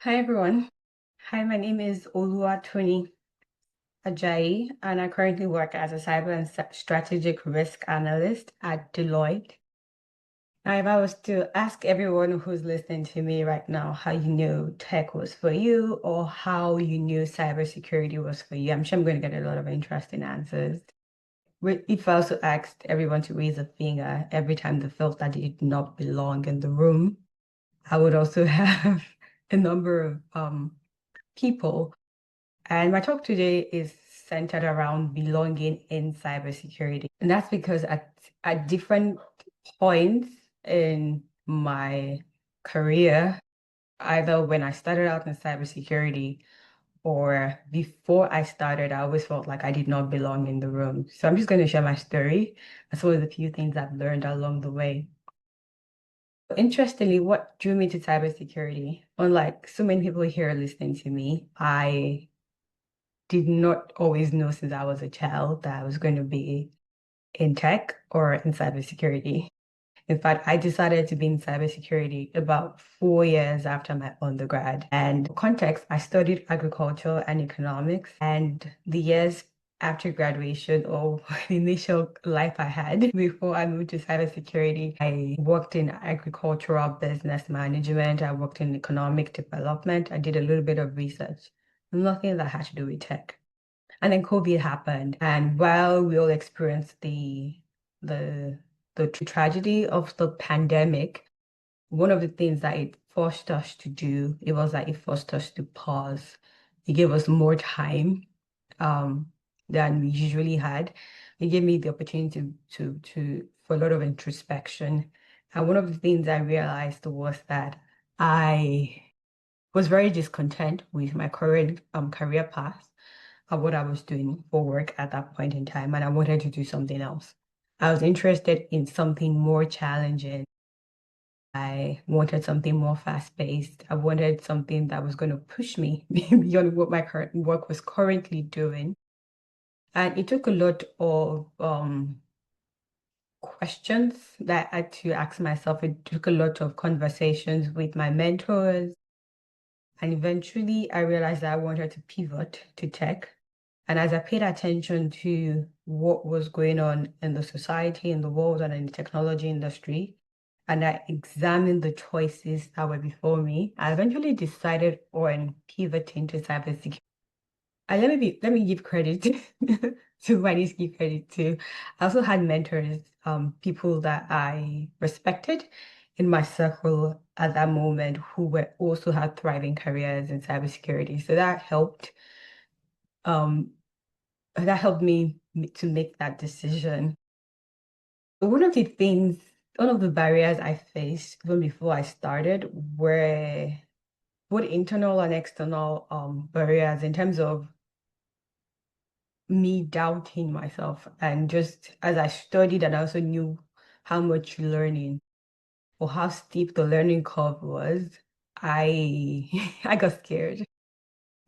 Hi everyone. Hi, my name is Oluwatooni Ajayi, and I currently work as a cyber and strategic risk analyst at Deloitte. Now, if I was to ask everyone who's listening to me right now how you knew tech was for you or how you knew cybersecurity was for you, I'm sure I'm going to get a lot of interesting answers. If I also asked everyone to raise a finger every time they felt that they did not belong in the room, I would also have a number of people. And my talk today is centered around belonging in cybersecurity. And that's because at different points in my career, either when I started out in cybersecurity or before I started, I always felt like I did not belong in the room. So I'm just going to share my story as well as a few things I've learned along the way. Interestingly, what drew me to cybersecurity, unlike so many people here listening to me, I did not always know since I was a child that I was going to be in tech or in cybersecurity. In fact, I decided to be in cybersecurity about 4 years after my undergrad. And for context, I studied agriculture and economics. And the years after graduation or the initial life I had before I moved to cybersecurity, I worked in agricultural business management. I worked in economic development. I did a little bit of research, nothing that had to do with tech. And then COVID happened. And while we all experienced the the tragedy of the pandemic, one of the things that it forced us to do, it was that it forced us to pause. It gave us more time um, than we usually had. It gave me the opportunity to for a lot of introspection. And one of the things I realized was that I was very discontent with my current career path of what I was doing for work at that point in time, and I wanted to do something else. I was interested in something more challenging. I wanted something more fast-paced. I wanted something that was going to push me beyond what my current work was currently doing. And it took a lot of questions that I had to ask myself. It took a lot of conversations with my mentors. And eventually I realized that I wanted to pivot to tech. And as I paid attention to what was going on in the society, in the world, and in the technology industry, and I examined the choices that were before me, I eventually decided on pivoting to cybersecurity. And let me give credit to who I need to give credit to. I also had mentors, people that I respected in my circle at that moment who were also had thriving careers in cybersecurity. So um that helped me to make that decision. One of the things, one of the barriers I faced even before I started were both internal and external barriers in terms of me doubting myself. And just as I studied and I also knew how much learning or how steep the learning curve was, I I got scared.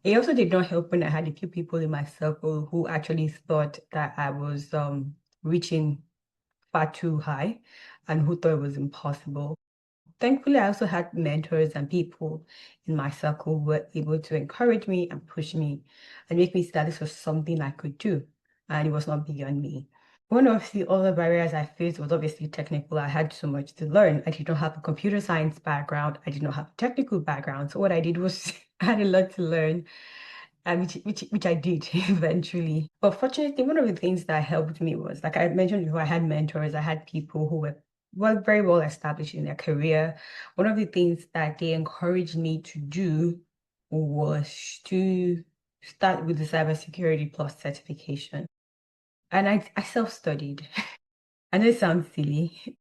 It also did not help when I had a few people in my circle who actually thought that I was reaching far too high and who thought it was impossible. Thankfully, I also had mentors and people in my circle who were able to encourage me and push me and make me see that this was something I could do and it was not beyond me. One of the other barriers I faced was obviously technical. I had so much to learn. I did not have a computer science background. I did not have a technical background. So what I did was I had a lot to learn, and which I did eventually. But fortunately, one of the things that helped me was, like I mentioned before, I had mentors, I had people who were very well established in their career. One of the things that they encouraged me to do was to start with the Cybersecurity Plus certification. And I self-studied. I know it sounds silly,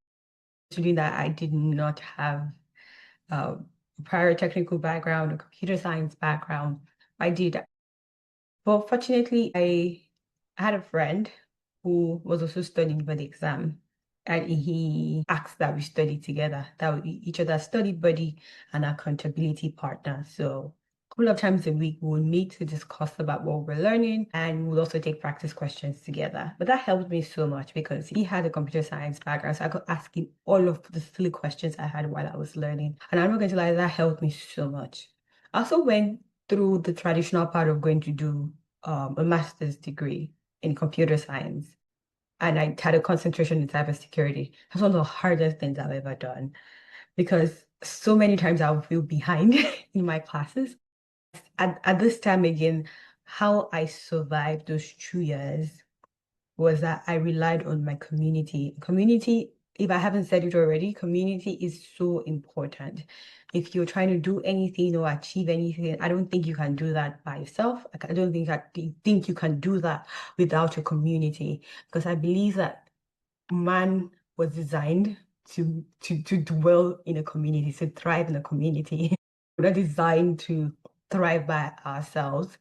considering that I did not have a prior technical background, a computer science background. I did. But fortunately, I had a friend who was also studying for the exam, and he asked that we study together, that we each other's study buddy and accountability partner. So a couple of times a week, we'll meet to discuss about what we're learning, and we'll also take practice questions together. But that helped me so much because he had a computer science background, so I could ask him all of the silly questions I had while I was learning. And I'm not going to lie, that helped me so much. I also went through the traditional part of going to do a master's degree in computer science, and I had a concentration in cybersecurity. That's one of the hardest things I've ever done because so many times I would feel behind in my classes. At this time again, how I survived those 2 years was that I relied on my community. Community, if I haven't said it already, community is so important. If you're trying to do anything or achieve anything, I don't think you can do that by yourself. I don't think you can do that without your community, because I believe that man was designed to dwell in a community, to thrive in a community. We're not designed to thrive by ourselves.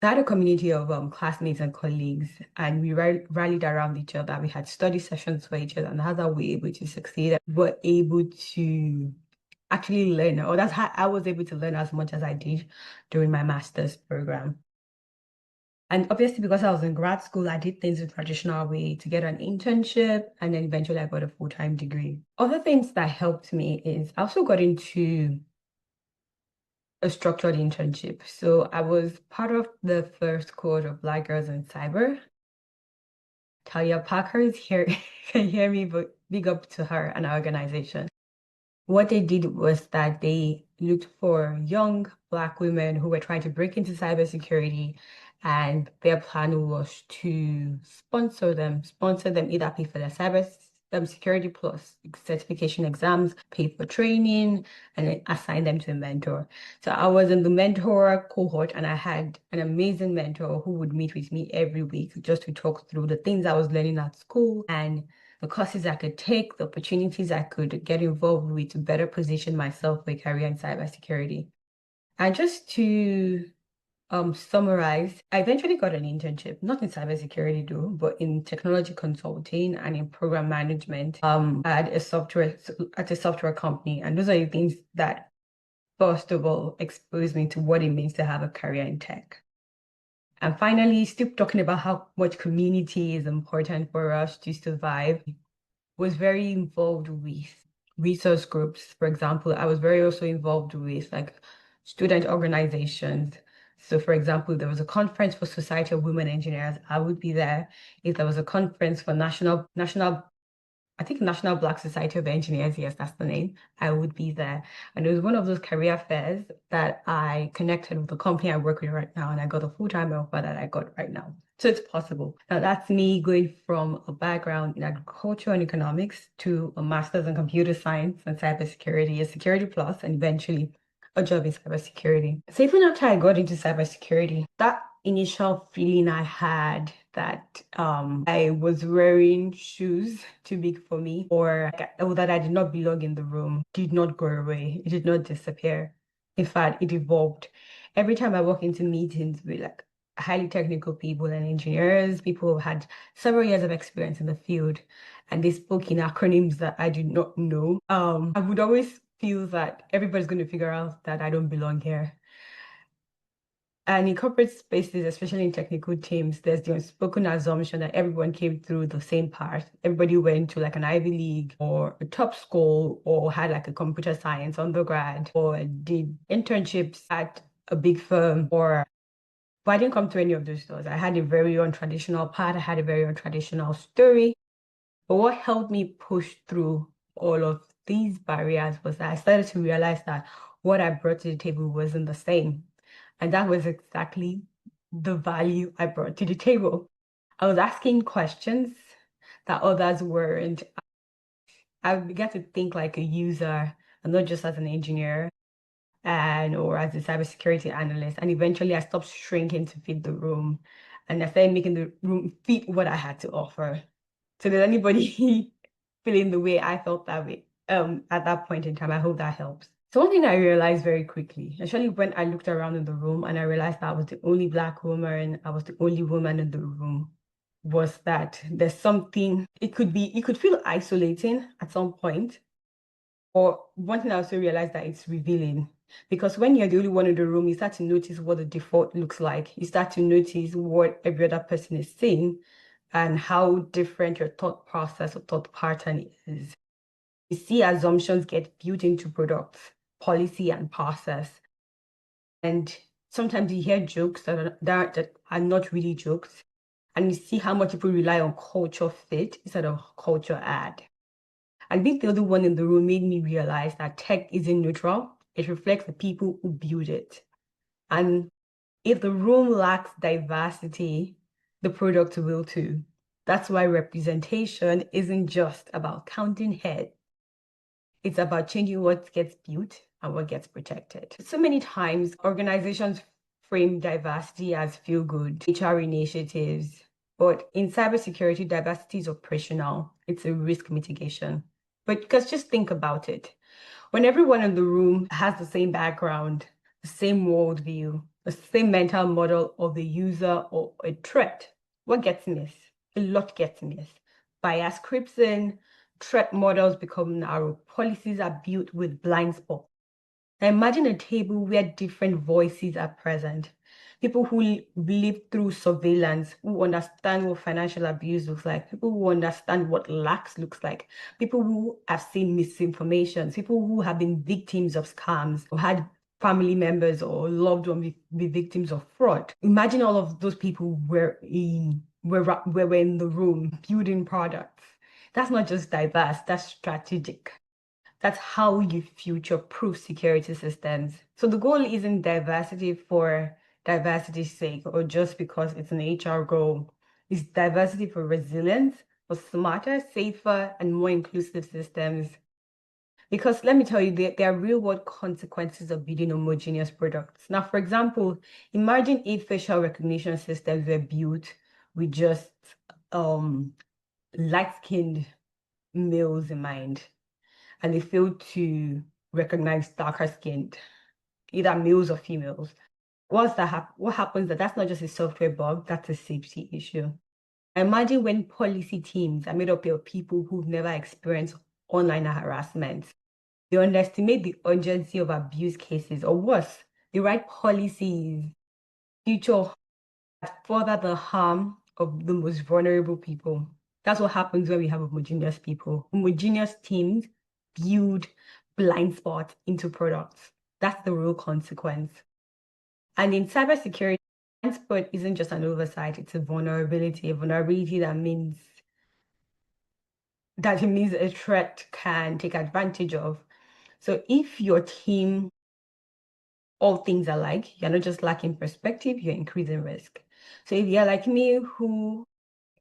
I had a community of classmates and colleagues, and we rallied around each other. We had study sessions for each other, and that's how we were able to succeed. We were able to actually learn, or that's how I was able to learn as much as I did during my master's program. And obviously, because I was in grad school, I did things the traditional way to get an internship, and then eventually I got a full-time degree. Other things that helped me is I also got into a structured internship. So I was part of the first cohort of Black Girls in Cyber. Talia Parker is here, can hear me, but big up to her and our organization. What they did was that they looked for young Black women who were trying to break into cybersecurity, and their plan was to sponsor them either pay for their security plus certification exams, pay for training, and then assign them to a mentor. So I was in the mentor cohort, and I had an amazing mentor who would meet with me every week just to talk through the things I was learning at school and the courses I could take, the opportunities I could get involved with to better position myself for a career in cybersecurity. And just to summarize, I eventually got an internship, not in cybersecurity though, but in technology consulting and in program management at a software company. And those are the things that, first of all, exposed me to what it means to have a career in tech. And finally, still talking about how much community is important for us to survive, was very involved with resource groups. For example, I was very also involved with like student organizations. So for example, there was a conference for Society of Women Engineers, I would be there. If there was a conference for I think National Black Society of Engineers, yes, that's the name, I would be there. And it was one of those career fairs that I connected with the company I work with right now, and I got a full-time offer that I got right now. So it's possible. Now that's me going from a background in agriculture and economics to a master's in computer science and cybersecurity, a security plus, and eventually a job in cybersecurity. So even after I got into cybersecurity, that initial feeling I had that I was wearing shoes too big for me, or that I did not belong in the room, did not go away. It did not disappear. In fact, it evolved. Every time I walk into meetings with like highly technical people and engineers, people who had several years of experience in the field, and they spoke in acronyms that I did not know. I would always feel that everybody's going to figure out that I don't belong here. And in corporate spaces, especially in technical teams, there's the unspoken assumption that everyone came through the same path. Everybody went to like an Ivy League or a top school or had like a computer science undergrad or did internships at a big firm or but I didn't come to any of those doors. I had a very untraditional path. I had a very untraditional story. But what helped me push through all of these barriers was that I started to realize that what I brought to the table wasn't the same. And that was exactly the value I brought to the table. I was asking questions that others weren't. I began to think like a user and not just as an engineer and or as a cybersecurity analyst. And eventually I stopped shrinking to fit the room and I started making the room fit what I had to offer. So did anybody feeling the way I felt that way at that point in time? I hope that helps. So one thing I realized very quickly, especially when I looked around in the room and I realized that I was the only Black woman, I was the only woman in the room, was that there's something, it could feel isolating at some point. Or one thing I also realized that it's revealing. Because when you're the only one in the room, you start to notice what the default looks like. You start to notice what every other person is saying and how different your thought process or thought pattern is. You see assumptions get built into products, policy, and process. And sometimes you hear jokes that are not really jokes, and you see how much people rely on culture fit instead of culture add. And being the other one in the room made me realize that tech isn't neutral. It reflects the people who build it. And if the room lacks diversity, the product will too. That's why representation isn't just about counting heads. It's about changing what gets built and what gets protected. So many times, organizations frame diversity as feel good, HR initiatives, but in cybersecurity, diversity is operational, it's a risk mitigation. But because just think about it. When everyone in the room has the same background, the same worldview, the same mental model of the user or a threat, what gets missed? A lot gets missed. Bias creeps in, threat models become narrow, policies are built with blind spots. Now imagine a table where different voices are present. People who live through surveillance, who understand what financial abuse looks like, people who understand what lax looks like, people who have seen misinformation, people who have been victims of scams, or had family members or loved ones be victims of fraud. Imagine all of those people were in the room building products. That's not just diverse, that's strategic. That's how you future-proof security systems. So the goal isn't diversity for diversity's sake or just because it's an HR goal. It's diversity for resilience, for smarter, safer, and more inclusive systems. Because let me tell you, there are real-world consequences of building homogeneous products. Now, for example, imagine if facial recognition systems were built with just light-skinned males in mind, and they fail to recognize darker skinned, either males or females. What happens that's not just a software bug, that's a safety issue. Imagine when policy teams are made up of people who've never experienced online harassment. They underestimate the urgency of abuse cases, or worse, they write policies, future that further the harm of the most vulnerable people. That's what happens when we have homogeneous people. Homogeneous teams build blind spots into products. That's the real consequence. And in cybersecurity, blind spot isn't just an oversight, it's a vulnerability that it means a threat can take advantage of. So if your team, all things are like, you're not just lacking perspective, you're increasing risk. So if you're like me, who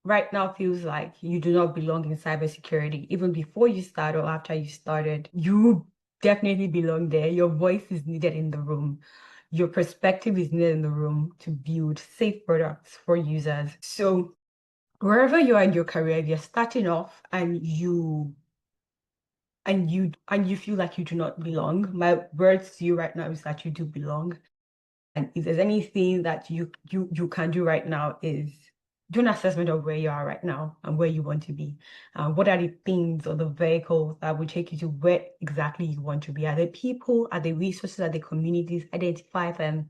right now feels like you do not belong in cybersecurity, even before you start or after you started, you definitely belong there. Your voice is needed in the room. Your perspective is needed in the room to build safe products for users. So wherever you are in your career, if you're starting off and you feel like you do not belong, my words to you right now is that you do belong. And if there's anything that you can do right now is do an assessment of where you are right now and where you want to be. What are the things or the vehicles that will take you to where exactly you want to be? Are the people, are the resources, are the communities? Identify them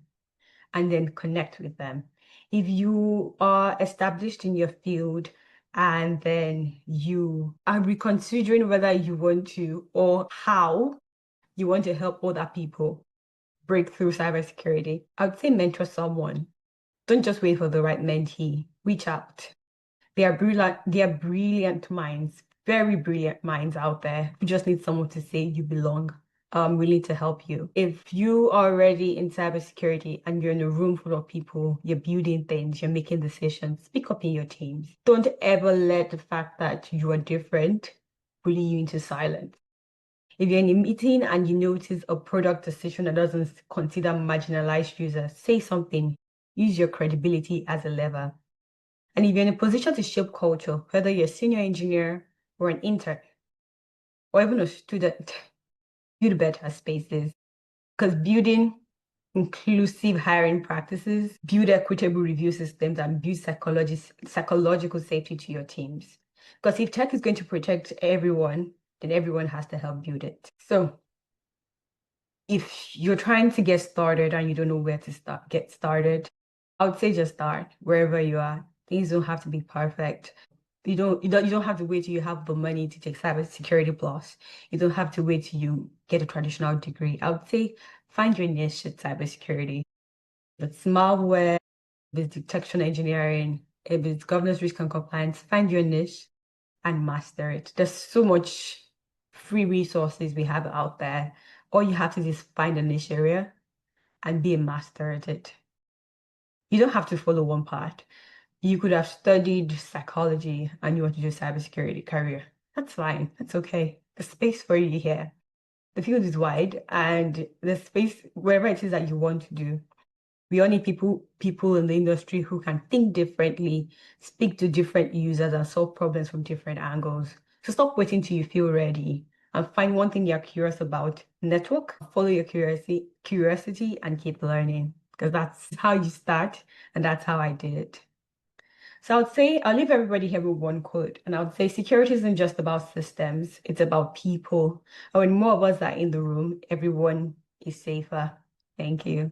and then connect with them. If you are established in your field and then you are reconsidering whether you want to or how you want to help other people break through cybersecurity, I would say mentor someone. Don't just wait for the right mentee. Reach out. They are brilliant minds, very brilliant minds out there who just need someone to say you belong. I'm willing to help you. If you are already in cybersecurity and you're in a room full of people, you're building things, you're making decisions, speak up in your teams. Don't ever let the fact that you are different bully you into silence. If you're in a meeting and you notice a product decision that doesn't consider marginalized users, say something. Use your credibility as a lever. And if you're in a position to shape culture, whether you're a senior engineer or an intern, or even a student, build better spaces. Because building inclusive hiring practices, build equitable review systems, and build psychological safety to your teams. Because if tech is going to protect everyone, then everyone has to help build it. So if you're trying to get started and you don't know where to get started, I would say just start wherever you are. Things don't have to be perfect. You don't have to wait till you have the money to take cybersecurity plus. You don't have to wait till you get a traditional degree. I would say find your niche at cybersecurity. If it's malware, if it's detection engineering, if it's governance, risk, and compliance, find your niche and master it. There's so much free resources we have out there. All you have to do is find a niche area and be a master at it. You don't have to follow one path. You could have studied psychology and you want to do a cybersecurity career. That's fine. That's okay. The space for you here. The field is wide and the space, wherever it is that you want to do. We all need people in the industry who can think differently, speak to different users, and solve problems from different angles. So stop waiting till you feel ready and find one thing you're curious about. Network, follow your curiosity, and keep learning. Because that's how you start, and that's how I did it. So I would say I'll leave everybody here with one quote, and I would say security isn't just about systems, it's about people. And when more of us are in the room, everyone is safer. Thank you.